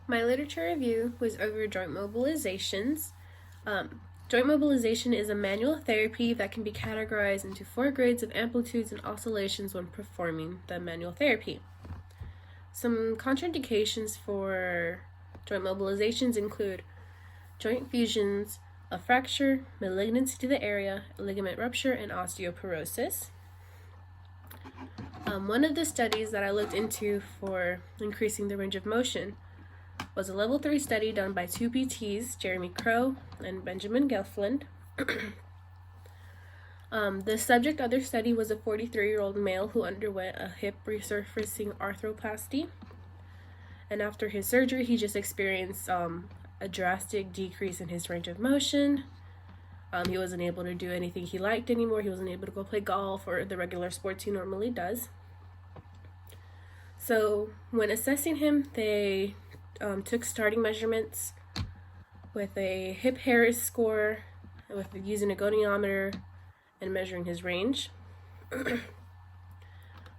My literature review was over joint mobilizations. Joint mobilization is a manual therapy that can be categorized into 4 grades of amplitudes and oscillations when performing the manual therapy. Some contraindications for joint mobilizations include joint fusions, a fracture, malignancy to the area, ligament rupture, and osteoporosis. One of the studies that I looked into for increasing the range of motion was a level 3 study done by 2 PTs, Jeremy Crow and Benjamin Gelfland. The subject of their study was a 43-year-old male who underwent a hip resurfacing arthroplasty. And after his surgery, he just experienced a drastic decrease in his range of motion. He wasn't able to do anything he liked anymore. He wasn't able to go play golf or the regular sports he normally does. So when assessing him, they took starting measurements with a hip Harris score, with using a goniometer and measuring his range.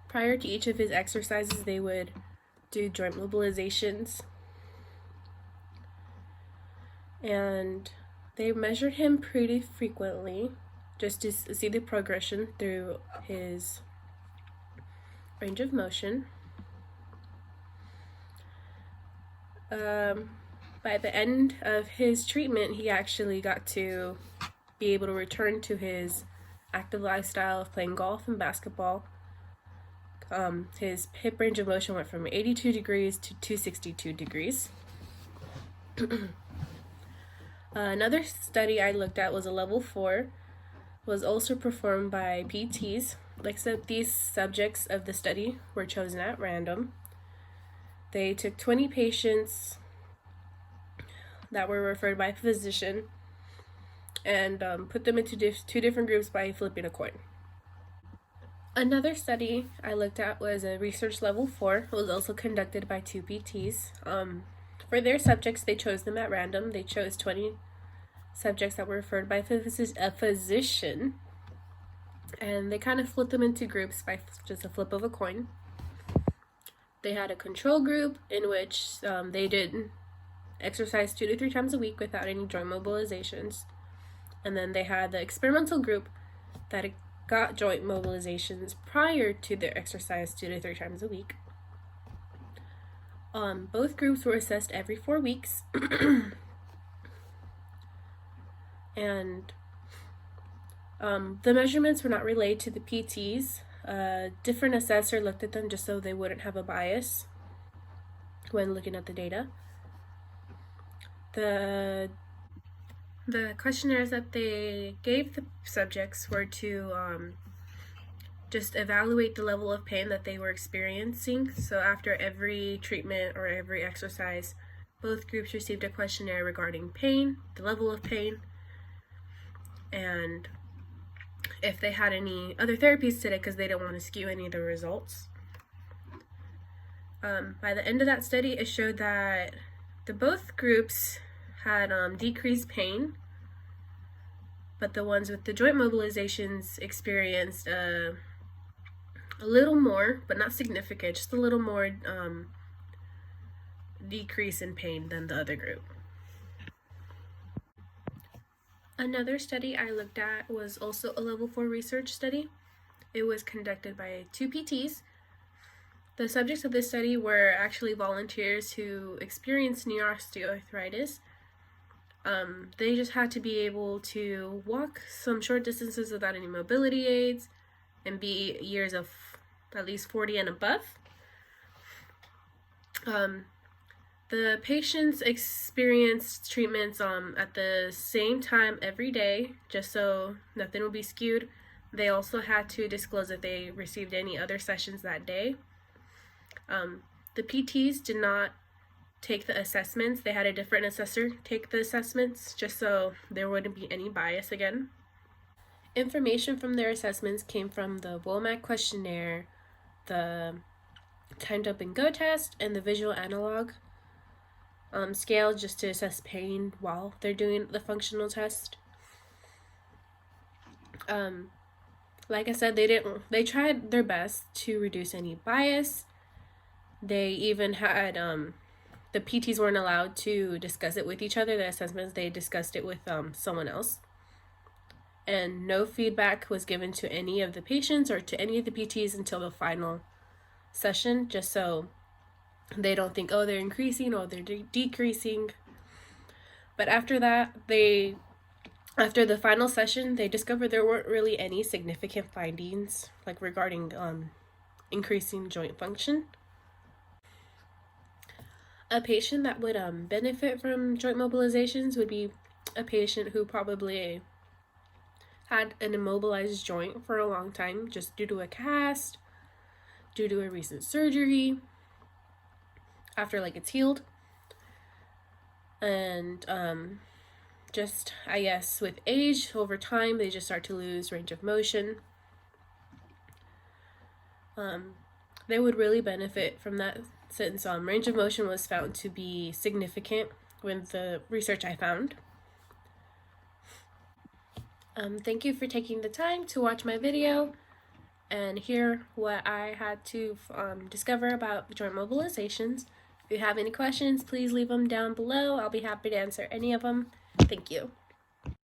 Prior to each of his exercises, they would do joint mobilizations. And they measured him pretty frequently just to see the progression through his range of motion. By the end of his treatment, he actually got to be able to return to his active lifestyle of playing golf and basketball. His hip range of motion went from 82 degrees to 262 degrees. Another study I looked at was a level 4, was also performed by PTs, except these subjects of the study were chosen at random. They took 20 patients that were referred by a physician and put them into 2 different groups by flipping a coin. Another study I looked at was a research level 4. It was also conducted by 2 PTs. For their subjects, they chose them at random. They chose 20 subjects that were referred by a physician, and they kind of flipped them into groups by just a flip of a coin. They had a control group in which they did exercise 2 to 3 times a week without any joint mobilizations. And then they had the experimental group that got joint mobilizations prior to their exercise 2 to 3 times a week. Both groups were assessed every 4 weeks. And the measurements were not relayed to the PTs. A different assessor looked at them just so they wouldn't have a bias when looking at the data. The questionnaires that they gave the subjects were to just evaluate the level of pain that they were experiencing. So after every treatment or every exercise, both groups received a questionnaire regarding pain, the level of pain, and if they had any other therapies today, because they didn't want to skew any of the results. By the end of that study, it showed that both groups had decreased pain, but the ones with the joint mobilizations experienced a little more, but not significant, just a little more decrease in pain than the other group. Another study I looked at was also a level 4 research study. It was conducted by 2 PTs. The subjects of this study were actually volunteers who experienced knee osteoarthritis. They just had to be able to walk some short distances without any mobility aids and be years of at least 40 and above. The patients experienced treatments at the same time every day, just so nothing would be skewed. They also had to disclose if they received any other sessions that day. The PTs did not take the assessments. They had a different assessor take the assessments, just so there wouldn't be any bias again. Information from their assessments came from the WOMAC questionnaire, the timed up and go test, and the visual analog scale, just to assess pain while they're doing the functional test. Like I said, they tried their best to reduce any bias. They even had the PTs weren't allowed to discuss it with each other, the assessments, they discussed it with someone else. And no feedback was given to any of the patients or to any of the PTs until the final session, just so they don't think, oh, they're increasing or they're decreasing. But after that, after the final session, they discovered there weren't really any significant findings, like regarding increasing joint function. A patient that would benefit from joint mobilizations would be a patient who probably had an immobilized joint for a long time, just due to a cast, due to a recent surgery, after like it's healed. And just, I guess, with age, over time, they just start to lose range of motion. They would really benefit from that, since range of motion was found to be significant with the research I found. Thank you for taking the time to watch my video and hear what I had to discover about joint mobilizations. If you have any questions, please leave them down below. I'll be happy to answer any of them. Thank you.